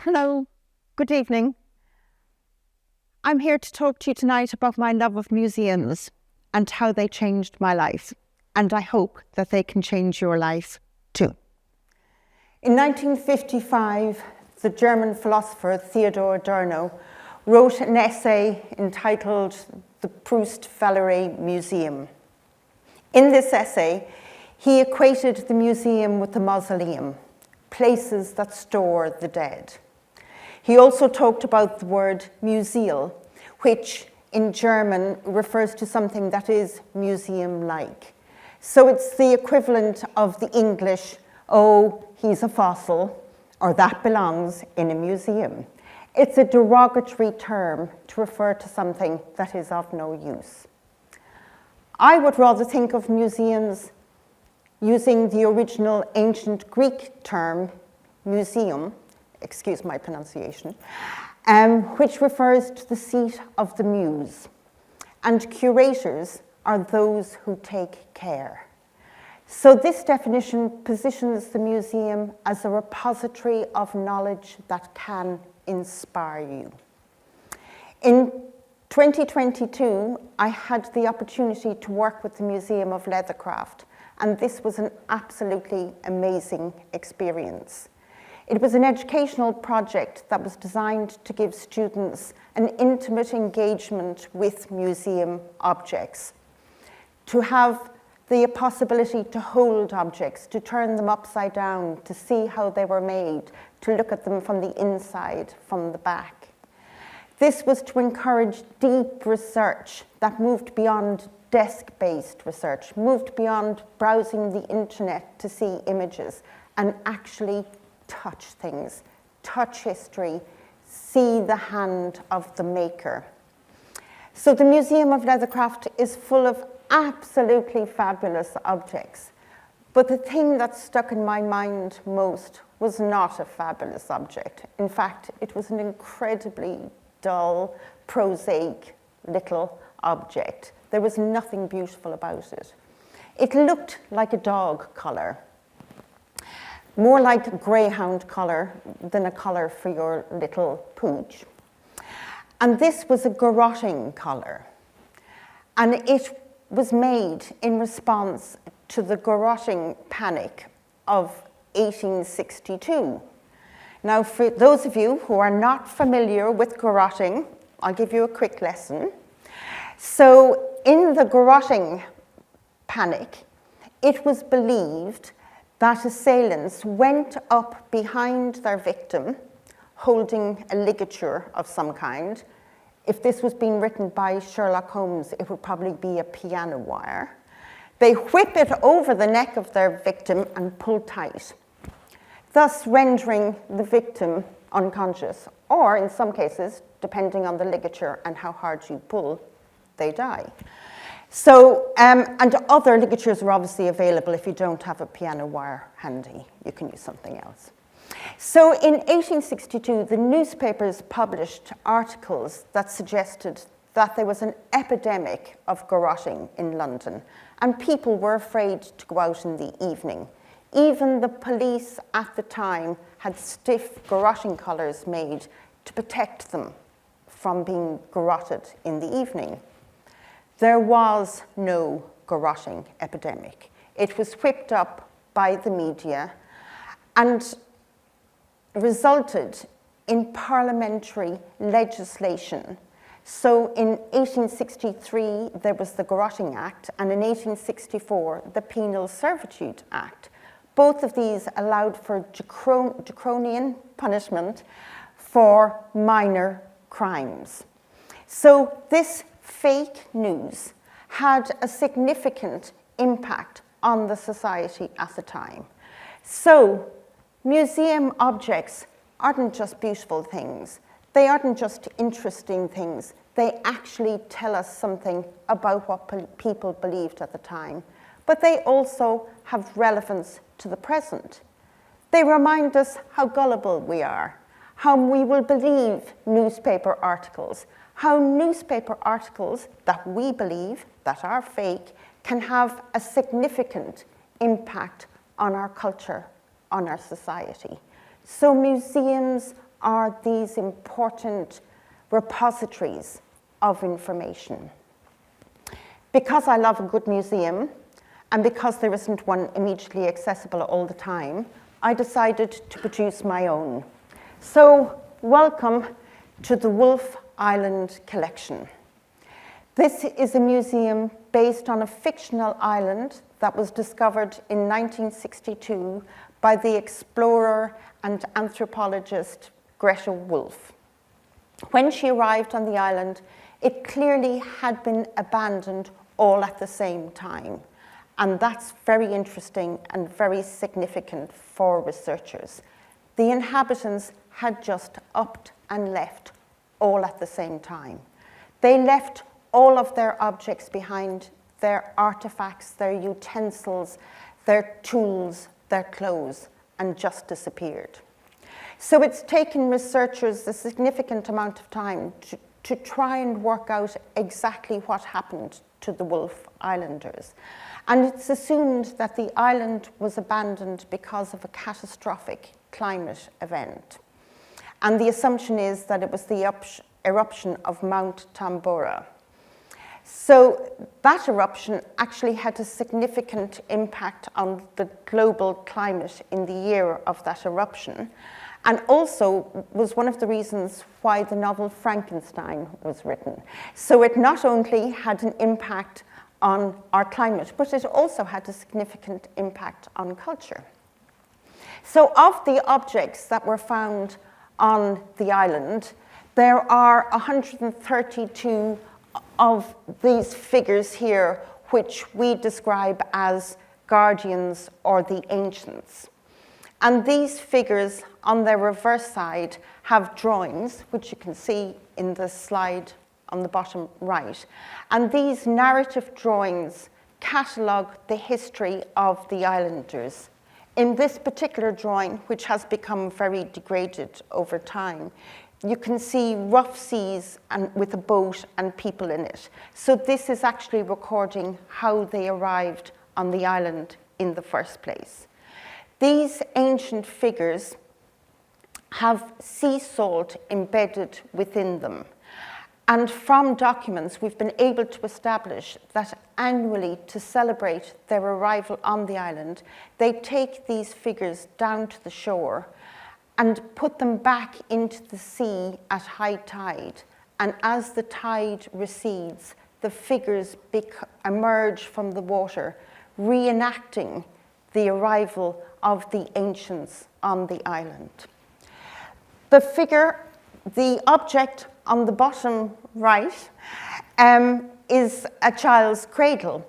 Hello, good evening. I'm here to talk to you tonight about my love of museums and how they changed my life, and I hope that they can change your life too. In 1955, the German philosopher Theodor Adorno wrote an essay entitled The Proust-Valerie Museum. In this essay, he equated the museum with the mausoleum, places that store the dead. He also talked about the word museal, which in German refers to something that is museum-like. So it's the equivalent of the English, oh, he's a fossil, or that belongs in a museum. It's a derogatory term to refer to something that is of no use. I would rather think of museums using the original ancient Greek term museum, excuse my pronunciation, which refers to the seat of the muse. And curators are those who take care. So this definition positions the museum as a repository of knowledge that can inspire you. In 2022, I had the opportunity to work with the Museum of Leathercraft, and this was an absolutely amazing experience. It was an educational project that was designed to give students an intimate engagement with museum objects, to have the possibility to hold objects, to turn them upside down, to see how they were made, to look at them from the inside, from the back. This was to encourage deep research that moved beyond desk-based research, moved beyond browsing the internet to see images, and actually touch things, touch history, see the hand of the maker. So the Museum of Leathercraft is full of absolutely fabulous objects. But the thing that stuck in my mind most was not a fabulous object. In fact, it was an incredibly dull, prosaic little object. There was nothing beautiful about it. It looked like a dog collar, more like a greyhound collar than a collar for your little pooch. And this was a garroting collar. And it was made in response to the garroting panic of 1862. Now, for those of you who are not familiar with garroting, I'll give you a quick lesson. So in the garroting panic, it was believed that assailants went up behind their victim holding a ligature of some kind. If this was being written by Sherlock Holmes, it would probably be a piano wire. They whip it over the neck of their victim and pull tight, thus rendering the victim unconscious, or in some cases, depending on the ligature and how hard you pull, they die. So, and other ligatures are obviously available if you don't have a piano wire handy. You can use something else. So in 1862, the newspapers published articles that suggested that there was an epidemic of garroting in London, and people were afraid to go out in the evening. Even the police at the time had stiff garroting collars made to protect them from being garroted in the evening. There was no garroting epidemic. It was whipped up by the media and resulted in parliamentary legislation. So in 1863, there was the Garroting Act, and in 1864, the Penal Servitude Act. Both of these allowed for draconian punishment for minor crimes. So this fake news had a significant impact on the society at the time. So museum objects aren't just beautiful things. They aren't just interesting things. They actually tell us something about what people believed at the time. But they also have relevance to the present. They remind us how gullible we are, how we will believe newspaper articles, how newspaper articles that we believe that are fake can have a significant impact on our culture, on our society. So museums are these important repositories of information. Because I love a good museum, and because there isn't one immediately accessible all the time, I decided to produce my own. So, welcome to the Wolfe Island Collection. This is a museum based on a fictional island that was discovered in 1962 by the explorer and anthropologist Greta Wolfe. When she arrived on the island, it clearly had been abandoned all at the same time. And that's very interesting and very significant for researchers. The inhabitants had just upped and left all at the same time. They left all of their objects behind, their artifacts, their utensils, their tools, their clothes, and just disappeared. So it's taken researchers a significant amount of time to try and work out exactly what happened to the Wolfe Islanders. And it's assumed that the island was abandoned because of a catastrophic climate event. And the assumption is that it was the eruption of Mount Tambora. So that eruption actually had a significant impact on the global climate in the year of that eruption, and also was one of the reasons why the novel Frankenstein was written. So it not only had an impact on our climate, but it also had a significant impact on culture. So of the objects that were found on the island, there are 132 of these figures here, which we describe as guardians or the ancients. And these figures on their reverse side have drawings, which you can see in the slide on the bottom right. And these narrative drawings catalogue the history of the islanders. In this particular drawing, which has become very degraded over time, you can see rough seas and with a boat and people in it. So this is actually recording how they arrived on the island in the first place. These ancient figures have sea salt embedded within them. And from documents, we've been able to establish that annually, to celebrate their arrival on the island, they take these figures down to the shore and put them back into the sea at high tide. And as the tide recedes, the figures emerge from the water, reenacting the arrival of the ancients on the island. The object on the bottom right is a child's cradle.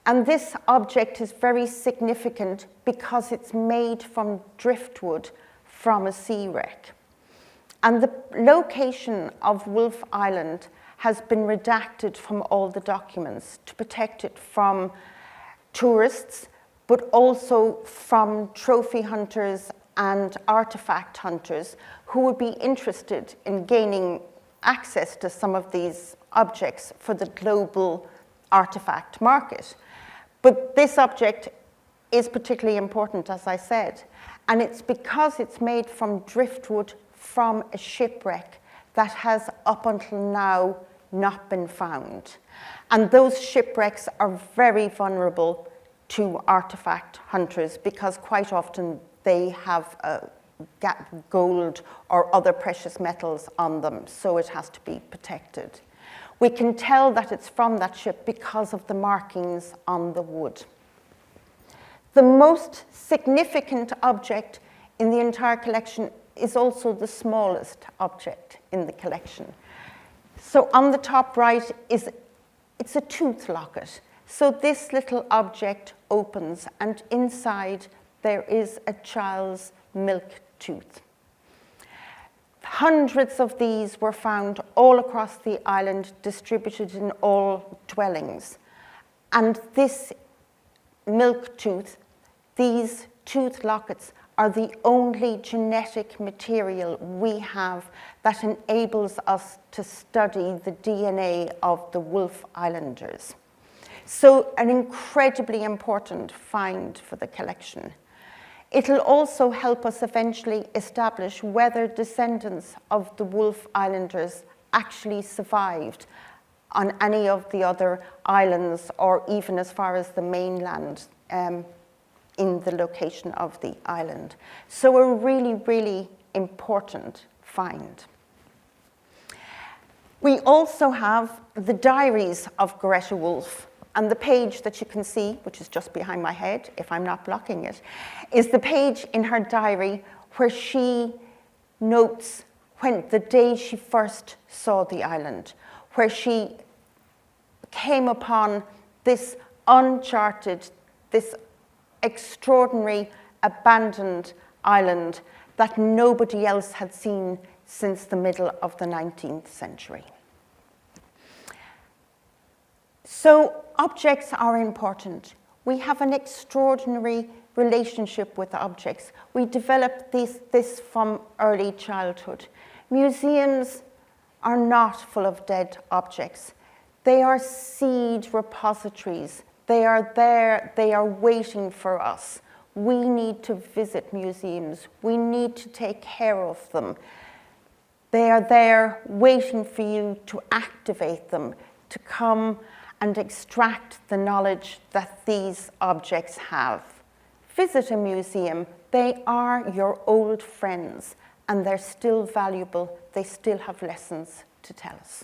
And this object is very significant because it's made from driftwood from a sea wreck. And the location of Wolfe Island has been redacted from all the documents to protect it from tourists, but also from trophy hunters and artifact hunters who would be interested in gaining access to some of these objects for the global artifact market. But this object is particularly important, as I said, and it's because it's made from driftwood from a shipwreck that has up until now not been found. And those shipwrecks are very vulnerable to artifact hunters because quite often they have gold or other precious metals on them, so it has to be protected. We can tell that it's from that ship because of the markings on the wood. The most significant object in the entire collection is also the smallest object in the collection. So on the top right it's a tooth locket. So this little object opens, and inside there is a child's milk tooth. Hundreds of these were found all across the island, distributed in all dwellings. And this milk tooth, these tooth lockets, are the only genetic material we have that enables us to study the DNA of the Wolfe Islanders. So an incredibly important find for the collection. It'll also help us eventually establish whether descendants of the Wolf Islanders actually survived on any of the other islands, or even as far as the mainland in the location of the island. So a really, really important find. We also have the diaries of Greta Wolf. And the page that you can see, which is just behind my head, if I'm not blocking it, is the page in her diary where she notes when the day she first saw the island, where she came upon this uncharted, this extraordinary abandoned island that nobody else had seen since the middle of the 19th century. So objects are important. We have an extraordinary relationship with objects. We develop this from early childhood. Museums are not full of dead objects. They are seed repositories. They are there, they are waiting for us. We need to visit museums. We need to take care of them. They are there waiting for you to activate them, to come and extract the knowledge that these objects have. Visit a museum. They are your old friends, and they're still valuable. They still have lessons to tell us.